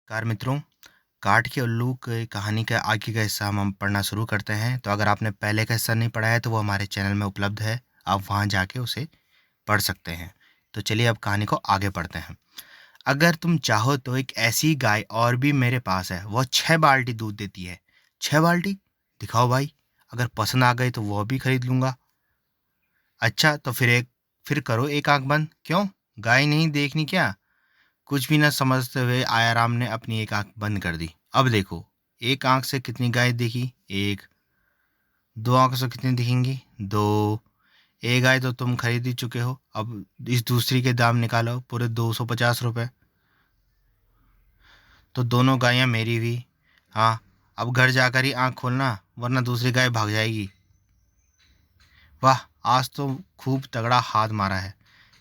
Car मित्रों, काठ के उल्लू की कहानी का आगे का हिस्सा हम पढ़ना शुरू करते हैं। तो अगर आपने पहले का हिस्सा नहीं पढ़ा है तो वो हमारे चैनल में उपलब्ध है, आप वहाँ जाके उसे पढ़ सकते हैं। तो चलिए अब कहानी को आगे पढ़ते हैं। अगर तुम चाहो तो एक ऐसी गाय और भी मेरे पास है, वो 6 बाल्टी दूध देती है। 6 बाल्टी? दिखाओ भाई, अगर पसंद आ गई तो वह भी खरीद लूँगा। अच्छा तो फिर करो एक आंख बंद। क्यों, गाय नहीं देखनी क्या? कुछ भी न समझते हुए आयाराम ने अपनी एक आंख बंद कर दी। अब देखो, एक आंख से कितनी गाय दिखी? एक। दो आंखों से कितनी दिखेंगी? दो। एक गाय तो तुम खरीद ही चुके हो, अब इस दूसरी के दाम निकालो, पूरे 250 रुपये। तो दोनों गायें मेरी हुई। हाँ, अब घर जाकर ही आंख खोलना, वरना दूसरी गाय भाग जाएगी। वाह, आज तो खूब तगड़ा हाथ मारा है।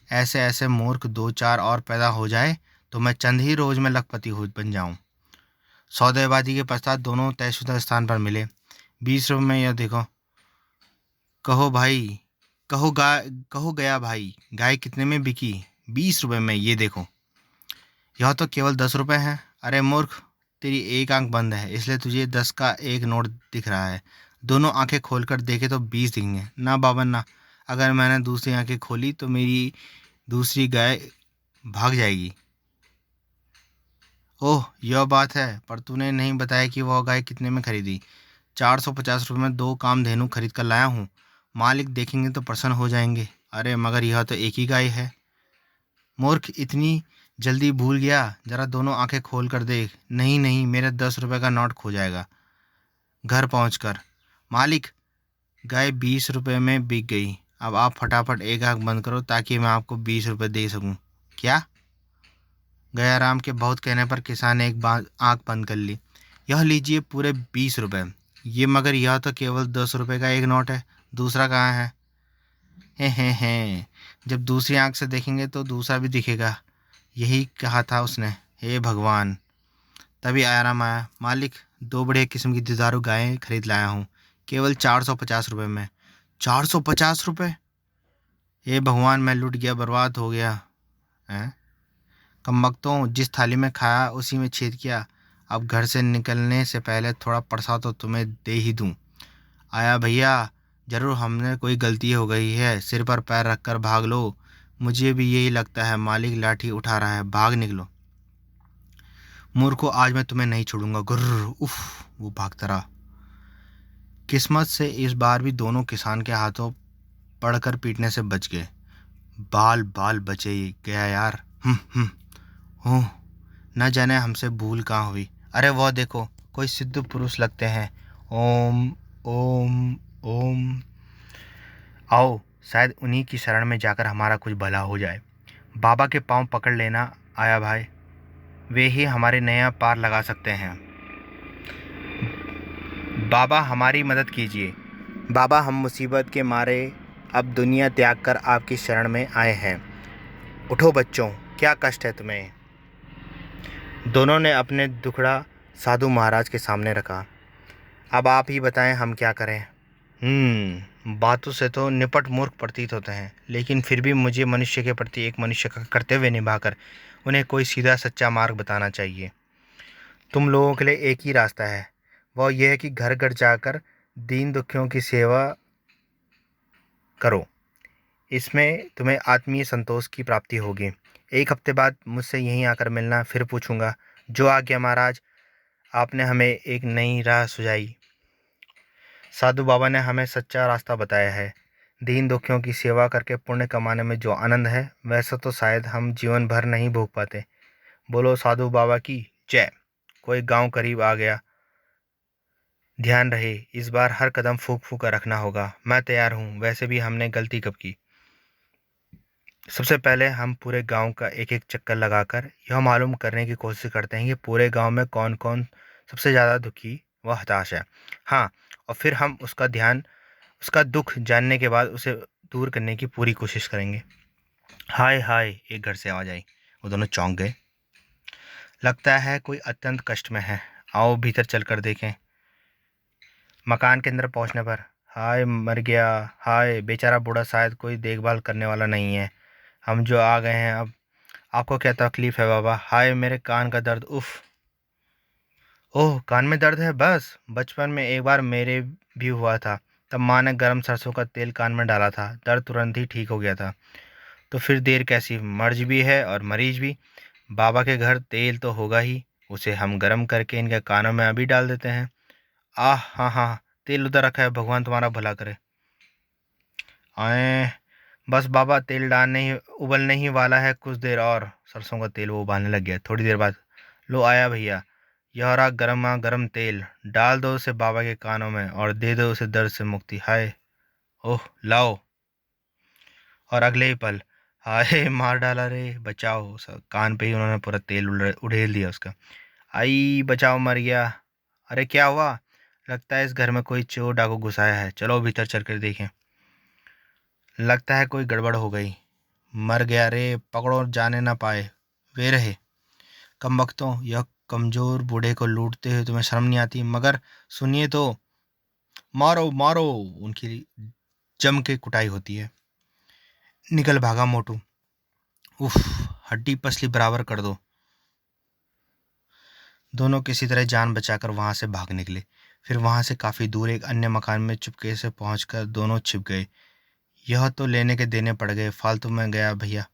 ऐसे ऐसे मूर्ख दो चार और पैदा हो जाए तो मैं चंद ही रोज में लखपति हो बन जाऊं। सौदेबाजी के पश्चात दोनों तयशुदा स्थान पर मिले। 20 रुपये में, यह देखो। कहो भाई, कहो गया भाई, गाय कितने में बिकी? 20 रुपये में, ये देखो। यह तो केवल 10 रुपये है। अरे मूर्ख, तेरी एक आंख बंद है, इसलिए तुझे 10 का एक नोट दिख रहा है। दोनों आंखें खोलकर देखे तो 20 दिखेंगे। ना बाबा ना, अगर मैंने दूसरी आंखें खोली तो मेरी दूसरी गाय भाग जाएगी। ओह, यह बात है, पर तूने नहीं बताया कि वह गाय कितने में खरीदी। 450 रुपये में 2 कामधेनु खरीद कर लाया हूँ। मालिक देखेंगे तो प्रसन्न हो जाएंगे। अरे मगर यह तो एक ही गाय है। मूर्ख, इतनी जल्दी भूल गया? जरा दोनों आंखें खोल कर देख। नहीं नहीं, मेरा 10 रुपये का नोट खो जाएगा घर पहुंचकर। मालिक, गाय 20 रुपये में बिक गई। अब आप फटाफट एक आंख बंद करो ताकि मैं आपको 20 रुपये दे सकूं। क्या? गयाराम के बहुत कहने पर किसान ने एक बार आंख बंद कर ली। यह लीजिए पूरे 20 रुपये। ये मगर यह तो केवल 10 रुपये का एक नोट है, दूसरा कहाँ है? हे, जब दूसरी आंख से देखेंगे तो दूसरा भी दिखेगा। यही कहा था उसने। हे भगवान! तभी आराम आया। मालिक, 2 बढ़िया किस्म की दुधारू गायें खरीद लाया हूँ, केवल 450 रुपये में। 450 रुपये? हे भगवान, मैं लुट गया, बर्बाद हो गया। हैं? कमबख्तों, जिस थाली में खाया उसी में छेद किया। अब घर से निकलने से पहले थोड़ा प्रसाद तो तुम्हें दे ही दूं। आया भैया, जरूर हमने कोई गलती हो गई है, सिर पर पैर रखकर भाग लो। मुझे भी यही लगता है। मालिक लाठी उठा रहा है, भाग निकलो। मूर्खों, आज मैं तुम्हें नहीं छोड़ूंगा। गुर्र, उफ। वो भागता रहा। किस्मत से इस बार भी दोनों किसान के हाथों पड़कर पीटने से बच गए। बाल बाल बचे गया यार। हूँ, न जाने हमसे भूल कहाँ हुई। अरे वह देखो, कोई सिद्ध पुरुष लगते हैं। ओम ओम ओम। आओ, शायद उन्हीं की शरण में जाकर हमारा कुछ भला हो जाए। बाबा के पांव पकड़ लेना आया भाई, वे ही हमारे नया पार लगा सकते हैं। बाबा हमारी मदद कीजिए। बाबा, हम मुसीबत के मारे अब दुनिया त्याग कर आपकी शरण में आए हैं। उठो बच्चों, क्या कष्ट है तुम्हें? दोनों ने अपने दुखड़ा साधु महाराज के सामने रखा। अब आप ही बताएं, हम क्या करें? बातों से तो निपट मूर्ख प्रतीत होते हैं, लेकिन फिर भी मुझे मनुष्य के प्रति एक मनुष्य का कर्तव्य निभाकर उन्हें कोई सीधा सच्चा मार्ग बताना चाहिए। तुम लोगों के लिए एक ही रास्ता है, वह यह है कि घर घर जाकर दीन दुखियों की सेवा करो। इसमें तुम्हें आत्मीय संतोष की प्राप्ति होगी। 1 हफ्ते बाद मुझसे यहीं आकर मिलना, फिर पूछूंगा। जो आज्ञा महाराज। आपने हमें एक नई राह सुझाई। साधु बाबा ने हमें सच्चा रास्ता बताया है। दीन दुखियों की सेवा करके पुण्य कमाने में जो आनंद है, वैसा तो शायद हम जीवन भर नहीं भोग पाते। बोलो साधु बाबा की जय। कोई गांव करीब आ गया। ध्यान रहे, इस बार हर कदम फूंक फूंक कर रखना होगा। मैं तैयार हूँ। वैसे भी हमने गलती कब की? सबसे पहले हम पूरे गांव का एक एक चक्कर लगाकर यह मालूम करने की कोशिश करते हैं कि पूरे गांव में कौन कौन सबसे ज़्यादा दुखी व हताश है। हाँ, और फिर हम उसका दुख जानने के बाद उसे दूर करने की पूरी कोशिश करेंगे। हाय हाय, एक घर से आवाज़ आई। वो दोनों चौंक गए। लगता है कोई अत्यंत कष्ट में है। आओ भीतर चलकर देखें। मकान के अंदर पहुंचने पर, हाय मर गया, हाय बेचारा बूढ़ा, शायद कोई देखभाल करने वाला नहीं है। हम जो आ गए हैं अब। आपको क्या तकलीफ़ है बाबा? हाय मेरे कान का दर्द, उफ। ओह, कान में दर्द है? बस बचपन में एक बार मेरे भी हुआ था। तब माँ ने गरम सरसों का तेल कान में डाला था, दर्द तुरंत ही ठीक हो गया था। तो फिर देर कैसी, मर्ज भी है और मरीज भी। बाबा के घर तेल तो होगा ही, उसे हम गरम करके इनके कानों में अभी डाल देते हैं। आह, हाँ हाँ, तेल उधर रखा है, भगवान तुम्हारा भला करे। आए, बस बाबा, तेल डालने ही उबलने ही वाला है, कुछ देर और। सरसों का तेल वो उबालने लग गया। थोड़ी देर बाद, लो आया भैया, यह रहा गर्मा गर्म तेल, डाल दो उसे बाबा के कानों में और दे दो उसे दर्द से मुक्ति। हाय, ओह लाओ। और अगले ही पल, हाय मार डाला रे, बचाओ। कान पे ही उन्होंने पूरा तेल उड़ेल दिया उसका। आई बचाओ, मर गया। अरे क्या हुआ? लगता है इस घर में कोई चोर डाकू घुसाया है, चलो भीतर चल कर देखें। लगता है कोई गड़बड़ हो गई। मर गया रे, पकड़ो, जाने ना पाए। वे रहे कमबख्तों, यह कमजोर बूढ़े को लूटते हुए तुम्हें शर्म नहीं आती? मगर सुनिए तो, मारो मारो। उनकी जम के कुटाई होती है। निकल भागा मोटू, उफ, हड्डी पसली बराबर कर दो। दोनों किसी तरह जान बचाकर वहां से भाग निकले। फिर वहां से काफी दूर एक अन्य मकान में चुपके से पहुंचकर दोनों छिप गए। यह तो लेने के देने पड़ गए, फालतू में गया भैया।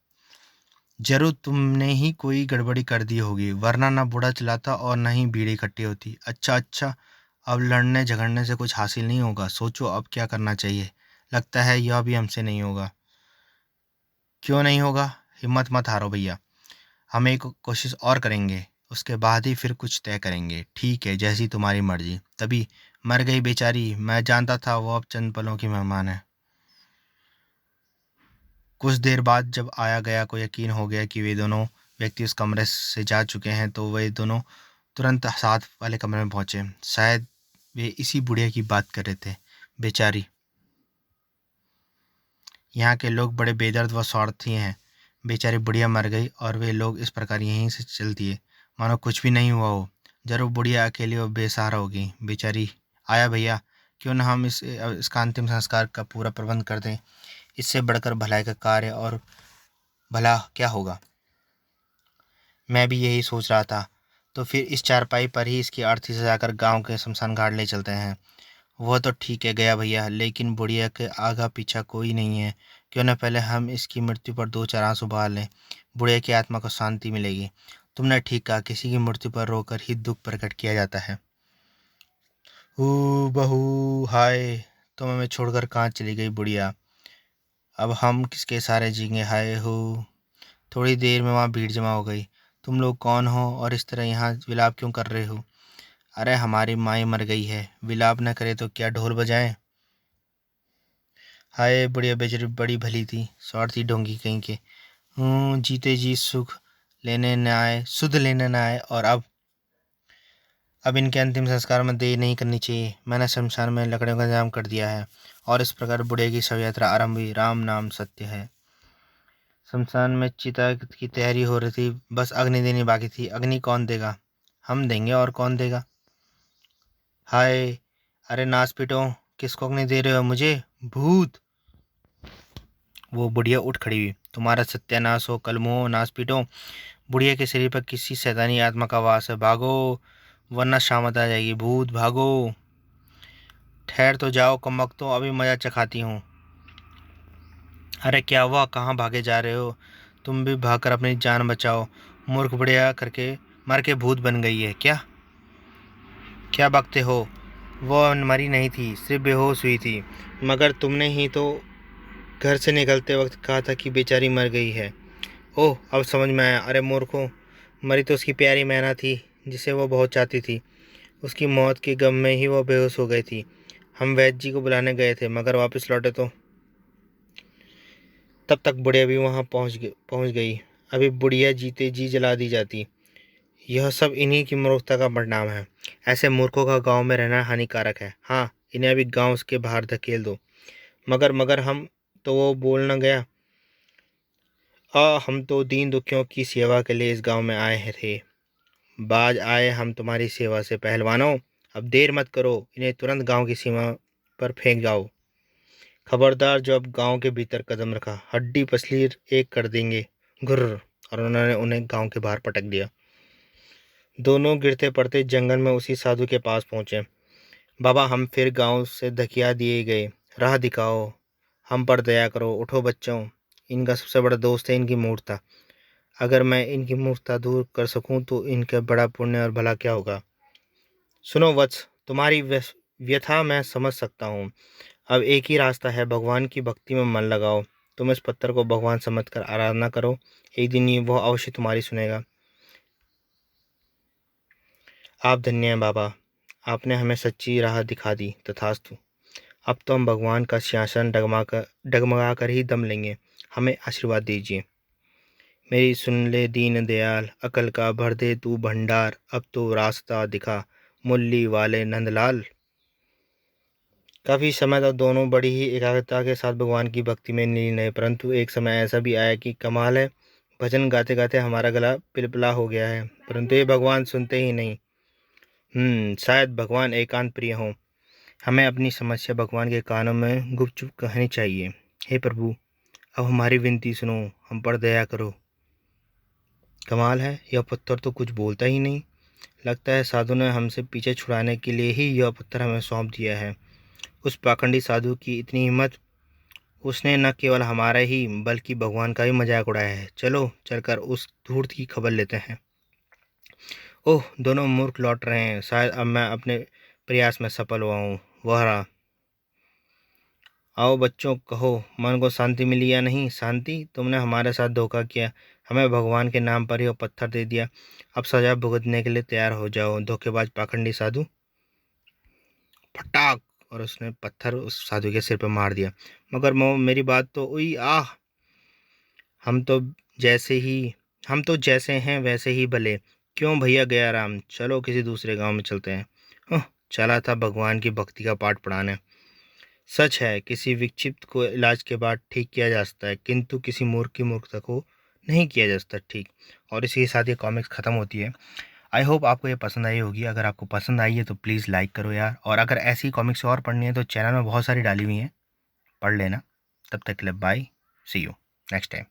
जरूर तुमने ही कोई गड़बड़ी कर दी होगी, वरना ना बूढ़ा चिल्लाता और न ही भीड़ इकट्ठी होती। अच्छा अच्छा, अब लड़ने झगड़ने से कुछ हासिल नहीं होगा, सोचो अब क्या करना चाहिए। लगता है यह भी हमसे नहीं होगा। क्यों नहीं होगा? हिम्मत मत हारो भैया, हम एक कोशिश और करेंगे, उसके बाद ही फिर कुछ तय करेंगे। ठीक है, जैसी तुम्हारी मर्जी। तभी मर गई बेचारी, मैं जानता था वो अब चंद पलों की मेहमान है। कुछ देर बाद जब आया गया को यकीन हो गया कि वे दोनों व्यक्ति उस कमरे से जा चुके हैं, तो वे दोनों तुरंत साथ वाले कमरे में पहुंचे। शायद वे इसी बुढ़िया की बात कर रहे थे। बेचारी, यहाँ के लोग बड़े बेदर्द व स्वार्थी हैं। बेचारी बुढ़िया मर गई और वे लोग इस प्रकार यहीं से चल दिए, मानो कुछ भी नहीं हुआ हो। जरूर बुढ़िया अकेली और बेसहारा होगी बेचारी। आया भैया, क्यों न हम इसका अंतिम संस्कार का पूरा प्रबंध कर दें। इससे बढ़कर भलाई का कार्य और भला क्या होगा। मैं भी यही सोच रहा था। तो फिर इस चारपाई पर ही इसकी अर्थी सजाकर गांव के शमशान घाट ले चलते हैं। वह तो ठीक है गया भैया, लेकिन बुढ़िया के आगा पीछा कोई नहीं है। क्यों न पहले हम इसकी मृत्यु पर दो चार आंसू बहा लें, बुढ़िया की आत्मा को शांति मिलेगी। तुमने ठीक कहा, किसी की मृत्यु पर रोकर ही दुख प्रकट किया जाता है। ओ बहू, हाय, तुम हमें छोड़कर कहाँ चली गई बुढ़िया? अब हम किसके सहारे जीएंगे? हाय हो। थोड़ी देर में वहाँ भीड़ जमा हो गई। तुम लोग कौन हो और इस तरह यहाँ विलाप क्यों कर रहे हो? अरे हमारी माई मर गई है, विलाप न करे तो क्या ढोल बजाएं? हाय, बुढ़िया बेचारी बड़ी भली थी, स्वार्थी ढोंगी कहीं के। जीते जी सुख लेने न आए, सुध लेने न आए, और अब इनके अंतिम संस्कार में देर नहीं करनी चाहिए। मैंने शमशान में लकड़ियों का इंतजाम कर दिया है। और इस प्रकार बुढ़िया की शव यात्रा आरंभ हुई। राम नाम सत्य है। शमशान में चिता की तैयारी हो रही थी, बस अग्नि देनी बाकी थी। अग्नि कौन देगा? हम देंगे, और कौन देगा? हाय, अरे नाच पिटो, किसको अग्नि दे रहे हो? मुझे? भूत! वो बुढ़िया उठ खड़ी हुई। तुम्हारा सत्यानाश हो, कलमुहो, नाच पीटो। बुढ़िया के शरीर पर किसी शैतानी आत्मा का वास है, भागो वरना शामत आ जाएगी। भूत भागो! ठहर तो जाओ कमबख्तों, अभी मजा चखाती हूँ। अरे क्या हुआ, कहाँ भागे जा रहे हो? तुम भी भागकर अपनी जान बचाओ। मूर्ख बुढ़िया करके मर के भूत बन गई है क्या? क्या बकते हो? वो मरी नहीं थी, सिर्फ बेहोश हुई थी। मगर तुमने ही तो घर से निकलते वक्त कहा था कि बेचारी मर गई है। ओह, अब समझ में आया। अरे मूर्खों, मरी तो उसकी प्यारी मैना थी, जिसे वो बहुत चाहती थी। उसकी मौत के गम में ही वो बेहोश हो गई थी। हम वैद्य जी को बुलाने गए थे, मगर वापस लौटे तो तब तक बुढ़िया भी वहां पहुंच गई। अभी बुढ़िया जीते जी जला दी जाती। यह सब इन्हीं की मूर्खता का परिणाम है। ऐसे मूर्खों का गांव में रहना हानिकारक है। हाँ, इन्हें अभी गांव के बाहर धकेल दो। मगर मगर हम तो वो बोल न गया। हम तो दीन दुखियों की सेवा के लिए इस गांव में आए थे। बाज आए हम तुम्हारी सेवा से पहलवानों। अब देर मत करो, इन्हें तुरंत गांव की सीमा पर फेंक जाओ। खबरदार, जो अब गांव के भीतर कदम रखा, हड्डी पसली एक कर देंगे। घुर्र! और उन्होंने उन्हें गांव के बाहर पटक दिया। दोनों गिरते पड़ते जंगल में उसी साधु के पास पहुंचे। बाबा, हम फिर गांव से धकिया दिए गए, राह दिखाओ, हम पर दया करो, उठो बच्चों। इनका सबसे बड़ा दोस्त है इनकी मूर्खता। अगर मैं इनकी मूर्खता दूर कर सकूं तो इनका बड़ा पुण्य और भला क्या होगा। सुनो वत्स, तुम्हारी व्यथा मैं समझ सकता हूँ। अब एक ही रास्ता है, भगवान की भक्ति में मन लगाओ। तुम इस पत्थर को भगवान समझकर आराधना करो, एक दिन ये वह अवश्य तुम्हारी सुनेगा। आप धन्य हैं बाबा, आपने हमें सच्ची राह दिखा दी। तथास्तु। अब तो हम भगवान का सिंहासन डगमगा कर ही दम लेंगे। हमें आशीर्वाद दीजिए। मेरी सुन ले दीन दयाल, अकल का भर दे तू भंडार, अब तो रास्ता दिखा मुरली वाले नंदलाल। काफी समय तक दोनों बड़ी ही एकाग्रता के साथ भगवान की भक्ति में लीन रहे, परंतु एक समय ऐसा भी आया कि कमाल है, भजन गाते गाते हमारा गला पिलपिला हो गया है, परंतु ये भगवान सुनते ही नहीं। शायद भगवान एकांत प्रिय हों। हमें अपनी समस्या भगवान के कानों में गुपचुप कहनी चाहिए। हे प्रभु, अब हमारी विनती सुनो, हम पर दया करो। कमाल है, यह पत्थर तो कुछ बोलता ही नहीं। लगता है साधु ने हमसे पीछे छुड़ाने के लिए ही यह पत्थर हमें सौंप दिया है। उस पाखंडी साधु की इतनी हिम्मत, उसने न केवल हमारा ही बल्कि भगवान का भी मजाक उड़ाया है। चलो चलकर उस धूर्त की खबर लेते हैं। ओह, दोनों मूर्ख लौट रहे हैं, शायद अब मैं अपने प्रयास में सफल हुआ हूँ। वह रहा। आओ बच्चों, कहो मन को शांति मिली या नहीं। शांति? तुमने हमारे साथ धोखा किया, हमें भगवान के नाम पर ही वो पत्थर दे दिया। अब सजा भुगतने के लिए तैयार हो जाओ, धोखेबाज पाखंडी साधु। फटाक, और उसने पत्थर उस साधु के सिर पर मार दिया। मगर मेरी बात तो हुई। आह, हम तो हम तो जैसे हैं वैसे ही भले। क्यों भैया गया राम, चलो किसी दूसरे गांव में चलते हैं। चला था भगवान की भक्ति का पाठ पढ़ाने। सच है, किसी विक्षिप्त को इलाज के बाद ठीक किया जा सकता है, किंतु किसी मूर्ख की मूर्खता को नहीं किया जा सकता ठीक। और इसी के साथ ये कॉमिक्स ख़त्म होती है। आई होप आपको ये पसंद आई होगी। अगर आपको पसंद आई है तो प्लीज़ लाइक करो यार, और अगर ऐसी कॉमिक्स और पढ़नी है तो चैनल में बहुत सारी डाली हुई हैं, पढ़ लेना। तब तक के लिए bye, see you next time.